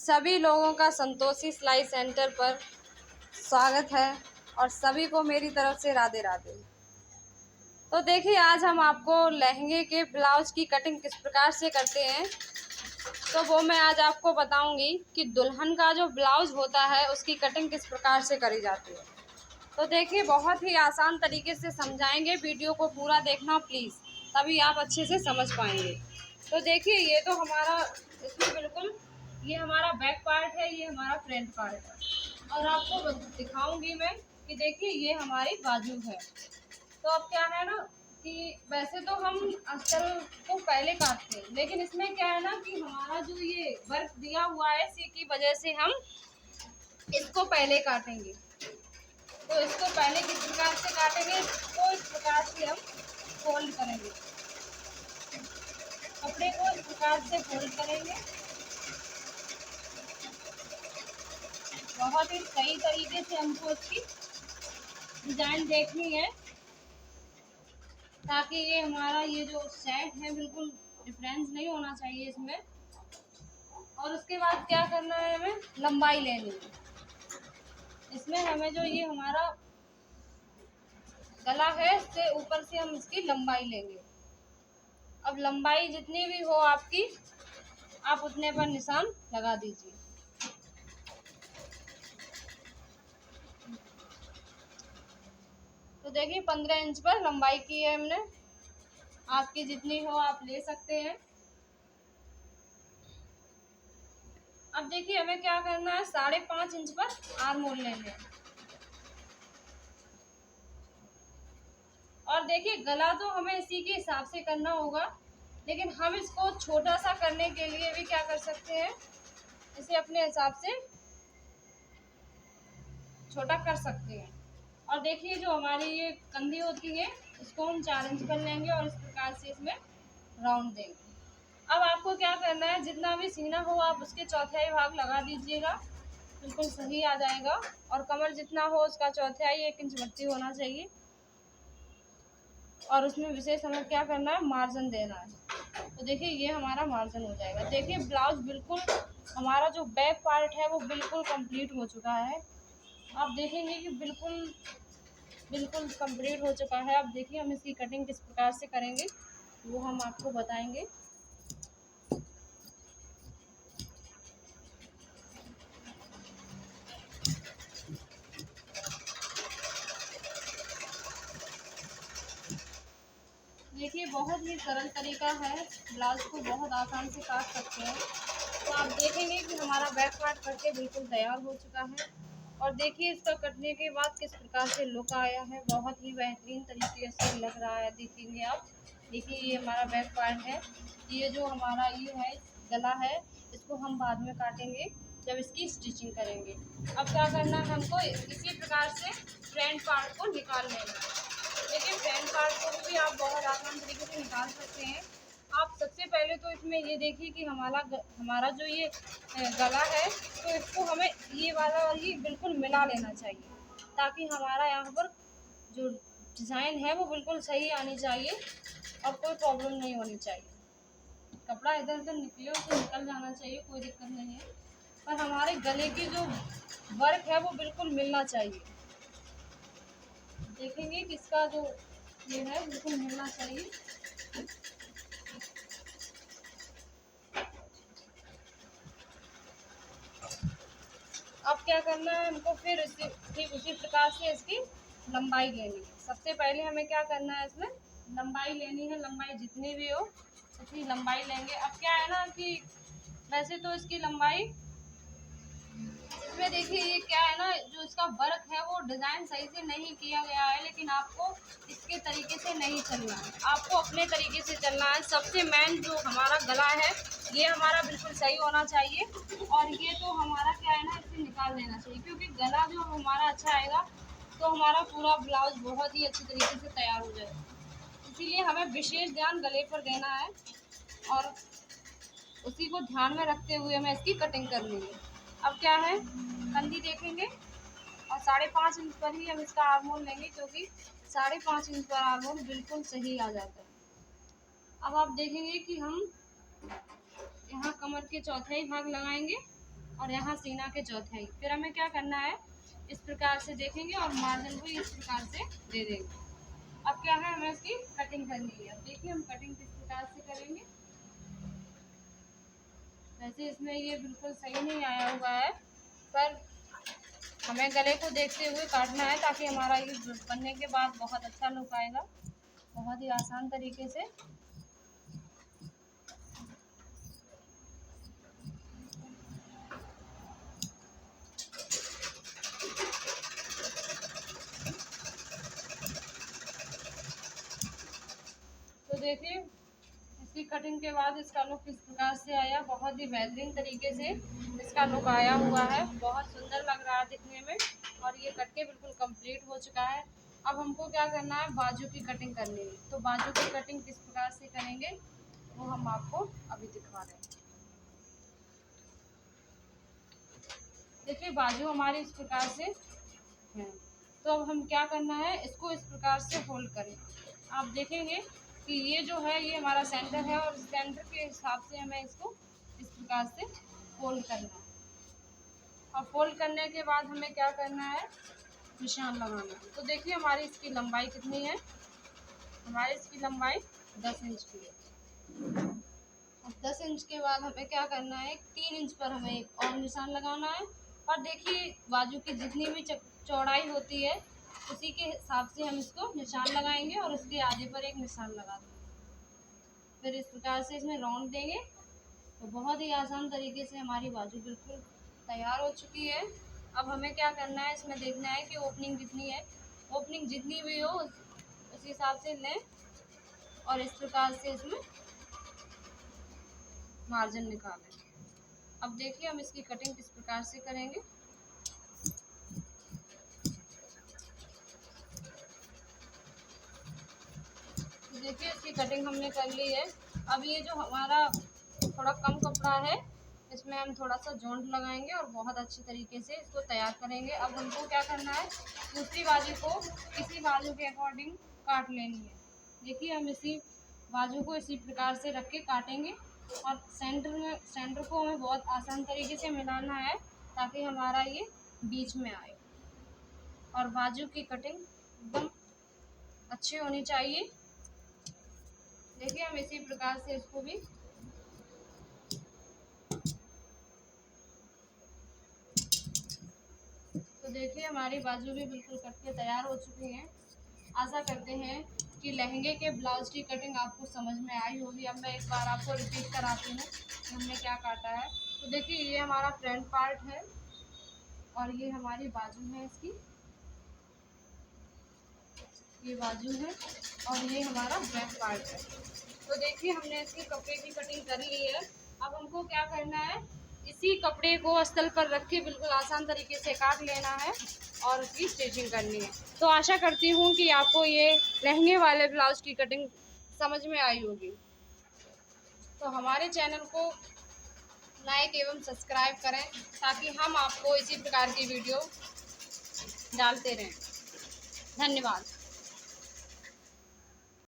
सभी लोगों का संतोषी सिलाई सेंटर पर स्वागत है और सभी को मेरी तरफ से राधे राधे। तो देखिए, आज हम आपको लहंगे के ब्लाउज की कटिंग किस प्रकार से करते हैं, तो वो मैं आज आपको बताऊंगी कि दुल्हन का जो ब्लाउज होता है उसकी कटिंग किस प्रकार से करी जाती है। तो देखिए, बहुत ही आसान तरीके से समझाएंगे, वीडियो को पूरा देखना प्लीज़, तभी आप अच्छे से समझ पाएंगे। तो देखिए, ये तो हमारा इसमें बिल्कुल ये हमारा बैक पार्ट है, ये हमारा फ्रंट पार्ट है और आपको दिखाऊंगी मैं कि देखिए ये हमारी बाजू है। तो अब क्या है ना कि वैसे तो हम अस्तर को पहले काटते हैं, लेकिन इसमें क्या है ना कि हमारा जो ये वर्क दिया हुआ है इसी की वजह से हम इसको पहले काटेंगे। तो इसको पहले किस प्रकार से काटेंगे, तो इस प्रकार से हम फोल्ड करेंगे, कपड़े को इस प्रकार से फोल्ड करेंगे। बहुत ही सही तरीके से हमको इसकी डिजाइन देखनी है, ताकि ये हमारा ये जो सेट है बिल्कुल डिफरेंस नहीं होना चाहिए इसमें। और उसके बाद क्या करना है, हमें लंबाई लेनी है। इसमें हमें जो ये हमारा गला है इससे ऊपर से हम इसकी लंबाई लेंगे। अब लंबाई जितनी भी हो आपकी, आप उतने पर निशान लगा दीजिए। तो देखिए 15 इंच पर लंबाई की है हमने, आपकी जितनी हो आप ले सकते हैं। अब देखिए हमें क्या करना है, 5.5 इंच पर आर्म होल लेंगे। और देखिए गला तो हमें इसी के हिसाब से करना होगा, लेकिन हम इसको छोटा सा करने के लिए भी क्या कर सकते हैं, इसे अपने हिसाब से छोटा कर सकते हैं। और देखिए जो हमारी ये कंधी होती है इसको हम 4 इंच कर लेंगे और इस प्रकार से इसमें राउंड देंगे। अब आपको क्या करना है, जितना भी सीना हो आप उसके चौथाई भाग लगा दीजिएगा, बिल्कुल सही आ जाएगा। और कमर जितना हो उसका चौथाई 1 इंच भर्ती होना चाहिए। और उसमें विशेष हमें क्या करना है, मार्जिन देना है। तो देखिए ये हमारा मार्जिन हो जाएगा। देखिए ब्लाउज बिल्कुल हमारा जो बैक पार्ट है वो बिल्कुल कंप्लीट हो चुका है। आप देखेंगे कि बिल्कुल बिल्कुल कंप्लीट हो चुका है। अब देखिए हम इसकी कटिंग किस प्रकार से करेंगे वो हम आपको बताएंगे। देखिए बहुत ही सरल तरीका है, ब्लाउज को बहुत आसान से काट सकते हैं। तो आप देखेंगे कि हमारा बैक पार्ट कट के बिल्कुल तैयार हो चुका है। और देखिए इसका कटने के बाद किस प्रकार से लुक आया है, बहुत ही बेहतरीन तरीके से लग रहा है। देखेंगे आप, देखिए ये हमारा बैक पार्ट है। ये जो हमारा ये है गला है, इसको हम बाद में काटेंगे जब इसकी स्टिचिंग करेंगे। अब क्या करना है, हमको इसी प्रकार से फ्रंट पार्ट को निकाल लेना है। देखिए फ्रंट पार्ट को भी आप बहुत आसान तरीके से निकाल सकते हैं। आप सबसे पहले तो इसमें ये देखिए कि हमारा जो ये गला है, तो इसको हमें ये वाला और ये बिल्कुल मिला लेना चाहिए, ताकि हमारा यहाँ पर जो डिज़ाइन है वो बिल्कुल सही आनी चाहिए और कोई प्रॉब्लम नहीं होनी चाहिए। कपड़ा इधर उधर निकले तो निकल जाना चाहिए, कोई दिक्कत नहीं है, पर हमारे गले की जो वर्क है वो बिल्कुल मिलना चाहिए। देखेंगे कि इसका जो ये है बिल्कुल मिलना चाहिए। अब क्या करना है, हमको फिर ठीक उसी प्रकार से इसकी लंबाई लेनी है। सबसे पहले हमें क्या करना है, इसमें लंबाई लेनी है। लंबाई जितनी भी हो उतनी लंबाई लेंगे। अब क्या है ना कि वैसे तो इसकी लंबाई इसमें देखिए ये क्या है ना, जो इसका वर्क है वो डिज़ाइन सही से नहीं किया गया है, लेकिन आपको इसके तरीके से नहीं चलना है, आपको अपने तरीके से चलना है। सबसे मेन जो हमारा गला है ये हमारा बिल्कुल सही होना चाहिए। और ये तो हमारा क्या है ना, इसे निकाल देना चाहिए, क्योंकि गला जो हमारा अच्छा आएगा तो हमारा पूरा ब्लाउज बहुत ही अच्छी तरीके से तैयार हो जाएगा। इसीलिए हमें विशेष ध्यान गले पर देना है और उसी को ध्यान में रखते हुए हमें इसकी कटिंग करनी है। अब क्या है, कंधी देखेंगे और 5.5 इंच पर ही हम इसका आर्म होल लेंगे, क्योंकि 5.5 इंच पर आर्म होल बिल्कुल सही आ जाता है। अब आप देखेंगे कि हम यहाँ कमर के चौथाई भाग लगाएंगे और यहाँ सीना के चौथाई। फिर हमें क्या करना है, इस प्रकार से देखेंगे और मार्जिन को इस प्रकार से दे देंगे। अब क्या है, हमें इसकी कटिंग करनी है। अब देखिए हम कटिंग किस प्रकार से करेंगे। वैसे इसमें ये बिल्कुल सही नहीं आया हुआ है, पर हमें गले को देखते हुए काटना है ताकि हमारा ये बनने के बाद बहुत अच्छा लुक आएगा, बहुत ही आसान तरीके से। तो देखिए इसकी कटिंग के बाद इसका लुक किस प्रकार से आया, बहुत ही बेहतरीन तरीके से इसका लुक आया हुआ है, बहुत सुंदर लग रहा है दिखने में। और ये कट के बिल्कुल कंप्लीट हो चुका है। अब हमको क्या करना है, बाजू की कटिंग करनी है। तो बाजू की कटिंग किस प्रकार से करेंगे वो हम आपको अभी दिखा रहे हैं। देखिए बाजू हमारी इस प्रकार से है। तो अब हम क्या करना है, इसको इस प्रकार से होल्ड करें। आप देखेंगे कि ये जो है ये हमारा सेंटर है और सेंटर के हिसाब से हमें इसको इस प्रकार से फोल्ड करना है। और फोल्ड करने के बाद हमें क्या करना है, निशान लगाना है। तो देखिए हमारी इसकी लंबाई कितनी है, हमारी इसकी लंबाई 10 इंच की है। अब 10 इंच के बाद हमें क्या करना है, 3 इंच पर हमें एक और निशान लगाना है। और देखिए बाजू की जितनी भी चौड़ाई होती है उसी के हिसाब से हम इसको निशान लगाएंगे और उसके आगे पर एक निशान लगा देंगे। फिर इस प्रकार से इसमें राउंड देंगे। तो बहुत ही आसान तरीके से हमारी बाजू बिल्कुल तैयार हो चुकी है। अब हमें क्या करना है, इसमें देखना है कि ओपनिंग कितनी है। ओपनिंग जितनी भी हो उस हिसाब से लें और इस प्रकार से इसमें मार्जिन निकालें। अब देखिए हम इसकी कटिंग किस प्रकार से करेंगे। तो देखिए इसकी कटिंग हमने कर ली है। अब ये जो हमारा थोड़ा कम कपड़ा है इसमें हम थोड़ा सा जॉइंट लगाएंगे और बहुत अच्छी तरीके से इसको तैयार करेंगे। अब हमको क्या करना है, दूसरी बाजू को इसी बाजू के अकॉर्डिंग काट लेनी है। देखिए हम इसी बाजू को इसी प्रकार से रख के काटेंगे और सेंटर को हमें बहुत आसान तरीके से मिलाना है ताकि हमारा ये बीच में आए। और बाजू की कटिंग एकदम अच्छी होनी चाहिए। देखिए हम इसी प्रकार से इसको भी तो देखिए हमारी बाजू भी बिल्कुल कट के तैयार हो चुकी हैं। आशा करते हैं कि लहंगे के ब्लाउज की कटिंग आपको समझ में आई होगी। अब मैं एक बार आपको रिपीट कराती हूँ कि हमने क्या काटा है। तो देखिए ये हमारा फ्रंट पार्ट है और ये हमारी बाजू है, इसकी ये बाजू है और ये हमारा बैक पार्ट है। तो देखिए हमने इसकी कपड़े की कटिंग कर ली है। अब हमको क्या करना है, इसी कपड़े को अस्तर पर रख के बिल्कुल आसान तरीके से काट लेना है और उसकी स्टिचिंग करनी है। तो आशा करती हूँ कि आपको ये लहंगे वाले ब्लाउज की कटिंग समझ में आई होगी। तो हमारे चैनल को लाइक एवं सब्सक्राइब करें ताकि हम आपको इसी प्रकार की वीडियो डालते रहें। धन्यवाद।